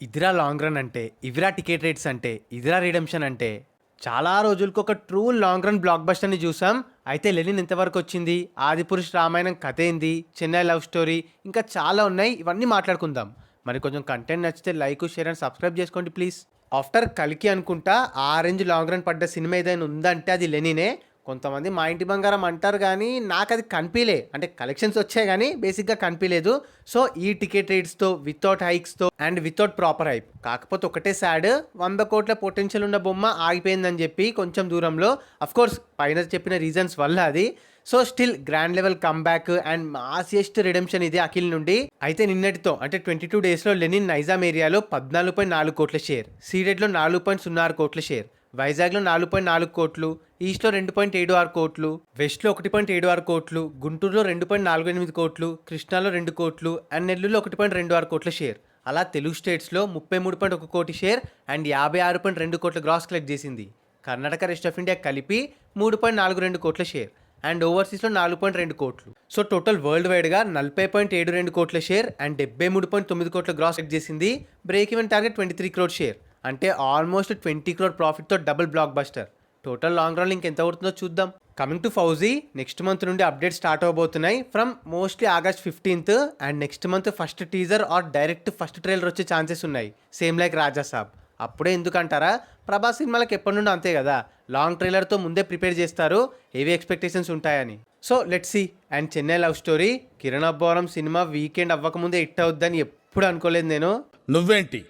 ఇదిరా long run అంటే, ఇవిరా ticket rates అంటే, ఇదిరా రిడెంప్షన్ అంటే చాలా రోజులకు ఒక ట్రూ లాంగ్ రన్ బ్లాక్ బస్టర్ని చూసాం. అయితే లెనిన్ ఎంతవరకు వచ్చింది, ఆదిపురుష్ రామాయణం కథ ఏంది, చెన్నై లవ్ స్టోరీ, ఇంకా చాలా ఉన్నాయి. ఇవన్నీ మాట్లాడుకుందాం. మరి కొంచెం కంటెంట్ నచ్చితే లైక్, షేర్ అండ్ సబ్స్క్రైబ్ చేసుకోండి ప్లీజ్. ఆఫ్టర్ కలికి అనుకుంటా ఆ రేంజ్ లాంగ్ రన్ పడ్డ సినిమా ఏదైనా ఉందంటే అది లెనినే. కొంతమంది మా ఇంటి బంగారం అంటారు కానీ నాకు అది కనిపించలే. అంటే కలెక్షన్స్ వచ్చాయి కానీ బేసిక్గా కనిపించలేదు. సో ఈ టికెట్ రేట్స్తో, వితౌట్ హైక్స్తో అండ్ వితౌట్ ప్రాపర్ హైప్. కాకపోతే ఒకటే సాడ్, 100 కోట్ల పొటెన్షియల్ ఉన్న బొమ్మ ఆగిపోయిందని చెప్పి కొంచెం దూరంలో. అఫ్కోర్స్ పైన చెప్పిన రీజన్స్ వల్ల అది. So still grand level comeback and massiest redemption ఇది అఖిల్ నుండి. అయితే నిన్నటితో అంటే 22 డేస్లో లెనిన్ నైజాం ఏరియాలో 14.4 కోట్ల షేర్, సీడెడ్లో 4.06 కోట్ల షేర్, వైజాగ్లో 4.4 కోట్లు, ఈస్ట్లో 2.76 కోట్లు, వెస్ట్లో 1.76 కోట్లు, గుంటూరులో 2.48 కోట్లు, కృష్ణాలో 2 కోట్లు అండ్ నెల్లూరులో 1.26 కోట్ల షేర్. అలా తెలుగు స్టేట్స్లో 33.1 కోటి షేర్ అండ్ 56.2 కోట్ల గ్రాస్ కలెక్ట్ చేసింది. కర్ణాటక, రెస్ట్ ఆఫ్ ఇండియా కలిపి 3.42 కోట్ల షేర్ అండ్ ఓవర్సీస్లో 4.2 కోట్లు. సో టోటల్ వరల్డ్ వైడ్గా 40.72 కోట్ల షేర్ అండ్ 73.9 కోట్ల గ్రాస్ కలెక్ట్ చేసింది. Break even target 23 crore share, అంటే ఆల్మోస్ట్ 20 క్రోర్ ప్రాఫిట్తో double blockbuster. Total long run ఇంకెంత అవుతుందో చూద్దాం. Coming to Fauji, next month నుండి అప్డేట్ స్టార్ట్ అవబోతున్నాయి from mostly August 15th. And next month first teaser or direct first trailer వచ్చే chances ఉన్నాయి, same like Rajasaab. అప్పుడే ఎందుకంటారా, ప్రభాస్ సినిమాలకు ఎప్పటి నుండి అంతే కదా, లాంగ్ ట్రైలర్తో ముందే ప్రిపేర్ చేస్తారు, ఏవి ఎక్స్పెక్టేషన్స్ ఉంటాయని. So let's see. And Chennai love story, Kiran Abbavaram సినిమా వీకెండ్ అవ్వకముందే హిట్ అవుద్దని ఎప్పుడు అనుకోలేదు నేను. నువ్వేంటి,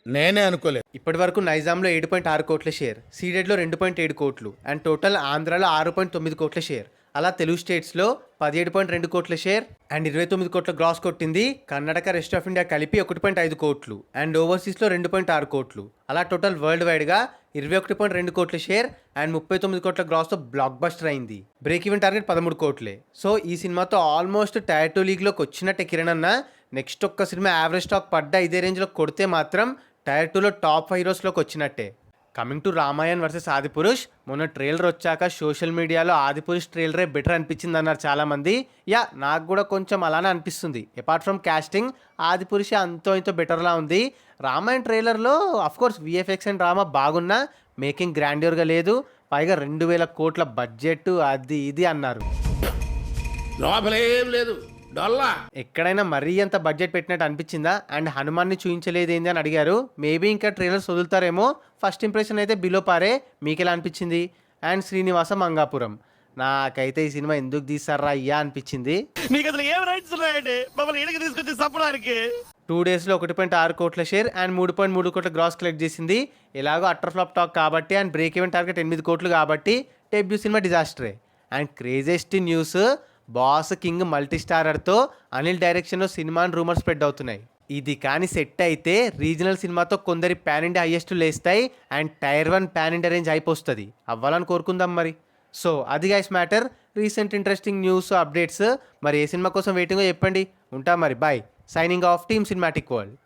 నేనే అనుకోలేదు. ఇప్పటి వరకు నైజాంలో 7.6 కోట్ల షేర్, సీడెడ్లో 2.7 కోట్లు అండ్ టోటల్ ఆంధ్రాలో 6.9 కోట్ల షేర్. అలా తెలుగు స్టేట్స్లో 17.2 కోట్ల షేర్ అండ్ 29 కోట్ల గ్రాస్ కొట్టింది. కర్ణాటక, రెస్ట్ ఆఫ్ ఇండియా కలిపి 1.5 కోట్లు అండ్ ఓవర్సీస్లో 2.6 కోట్లు. అలా టోటల్ వరల్డ్ వైడ్గా 21.2 కోట్ల షేర్ అండ్ 39 కోట్ల గ్రాస్తో బ్లాక్ బస్టర్ అయింది. బ్రేక్ ఈవెన్ టార్గెట్ 13 కోట్లే. సో ఈ సినిమాతో ఆల్మోస్ట్ టైర్ 2 లీగ్లోకి వచ్చినట్టే కిరణ్ అన్న. నెక్స్ట్ ఒక్క సినిమా యావరేజ్ స్టాక్ పడ్డా ఇదే రేంజ్లో కొడితే మాత్రం టైర్ 2లో టాప్ 5 హీరోస్లోకి వచ్చినట్టే. Coming to Ramayan versus Adipurush, మొన్న ట్రైలర్ వచ్చాక సోషల్ మీడియాలో ఆదిపురుష్ ట్రైలరే బెటర్ అనిపించింది అన్నారు చాలామంది. యా, నాకు కూడా కొంచెం అలానే అనిపిస్తుంది. అపార్ట్ ఫ్రమ్ కాస్టింగ్, ఆదిపురుష్ అంతో ఇంతో బెటర్లా ఉంది. రామాయణ్ ట్రైలర్లో అఫ్కోర్స్ విఎఫ్ఎక్స్ అండ్ డ్రామా బాగున్నా మేకింగ్ గ్రాండ్యూర్గా లేదు. పైగా 2000 కోట్ల బడ్జెట్ అది ఇది అన్నారు. లోపలేం లేదు, డొల్లా. ఎక్కడైనా మరీ అంత బడ్జెట్ పెట్టినట్టు అనిపించిందా? అండ్ హనుమాన్ని చూపించలేదేంది అని అడిగారు. మేబీ ఇంకా ట్రైలర్స్ వదులుతారేమో. ఫస్ట్ ఇంప్రెషన్ అయితే బిలో పారే. మీకు ఎలా అనిపించింది? అండ్ శ్రీనివాస మంగాపురం, నాకైతే ఈ సినిమా ఎందుకు తీస్తారా అయ్యా అనిపించింది. మీకు అసలు ఏం రైట్స్ ఉన్నాయండి మమ్మల్ని ఇక్కడికి తీసుకొచ్చి చంపడానికి? 2 డేస్లో 1.6 కోట్ల షేర్ అండ్ 3.3 కోట్ల గ్రాస్ కలెక్ట్ చేసింది. ఎలాగో అట్టర్ ఫ్లాప్ టాక్ కాబట్టి అండ్ బ్రేక్ ఈవెన్ టార్గెట్ 8 కోట్లు కాబట్టి డెబ్యూ సినిమా డిజాస్టరే. And craziest news, boss king multi స్టారర్తో అనిల్ డైరెక్షన్లో సినిమాని రూమర్ స్ప్రెడ్ అవుతున్నాయి. ఇది కానీ సెట్ అయితే రీజనల్ సినిమాతో కొందరి పాన్ ఇండియా హైయెస్ట్ లేస్తాయి and tier 1 pan India range అయిపోతుంది. అవ్వాలని కోరుకుందాం మరి. సో అది guys matter. Recent interesting news, updates. మరి ఏ సినిమా కోసం వెయిటింగో చెప్పండి. ఉంటా మరి, bye. Signing off, team cinematic world.